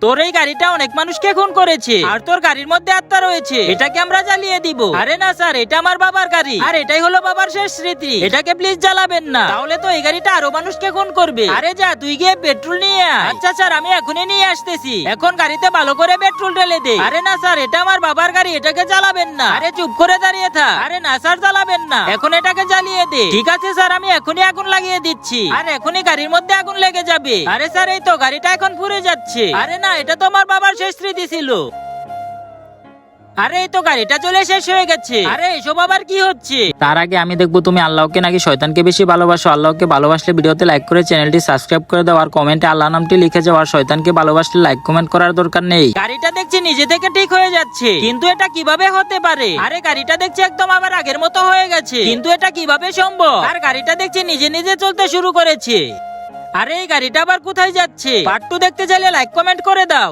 তোর এই গাড়িটা অনেক মানুষকে খুন করেছে, আর তোর গাড়ির মধ্যে আত্মা রয়েছে, এটাকে আমরা জ্বালিয়ে দিব। আরে না স্যার, এটা আমার বাবার গাড়ি, আর এটাই হলো বাবার শেষ স্মৃতি, এটাকে প্লিজ জ্বালাবেন না, তাহলে তো এই গাড়িটা আরো মানুষকে খুন করবে। আরে যা, তুই গিয়ে পেট্রোল নিয়ে আয়। আচ্ছা স্যার, আমি এখনই নিয়ে আসতেছি, এখন গাড়িতে ভালো করে পেট্রোল ঢেলে দে। আরে না স্যার, এটা আমার বাবার গাড়ি, এটাকে জ্বালাবেন না। আরে চুপ করে দাঁড়িয়ে থাক। আরে না স্যার, জ্বালাবেন না, এখন এটাকে জ্বালিয়ে দে। ঠিক আছে স্যার, আমি এখনই আগুন লাগিয়ে দিচ্ছি, আর এখনই গাড়ির মধ্যে আগুন লেগে যাবে। আরে স্যার, এই তো গাড়িটা এখন পুড়ে যাচ্ছে। আরে না, এটা তো আমার বাবার শেষ স্মৃতি ছিল। আরে এই তো গাড়িটা চলে শেষ হয়ে গেছে। আরে এসব আবার কি হচ্ছে? তার আগে আমি দেখবো তুমি আল্লাহকে নাকি শয়তানকে বেশি ভালোবাসো। আল্লাহকে ভালোবাসলে ভিডিওতে লাইক করে চ্যানেলটি সাবস্ক্রাইব করে দাও, আর কমেন্টে আল্লাহ নামটি লিখে যাও। আর শয়তানকে ভালোবাসলে লাইক কমেন্ট করার দরকার নেই। গাড়িটা দেখছি নিজে থেকে ঠিক হয়ে যাচ্ছে, কিন্তু এটা কিভাবে হতে পারে? আরে গাড়িটা দেখছি একদম আবার আগের মতো হয়ে গেছে, কিন্তু এটা কিভাবে সম্ভব? আর গাড়িটা দেখছি নিজে নিজে চলতে শুরু করেছে। আরে এই গাড়িটা আবার কোথায় যাচ্ছে? পার্ট 2 দেখতে চাইলে লাইক কমেন্ট করে দাও।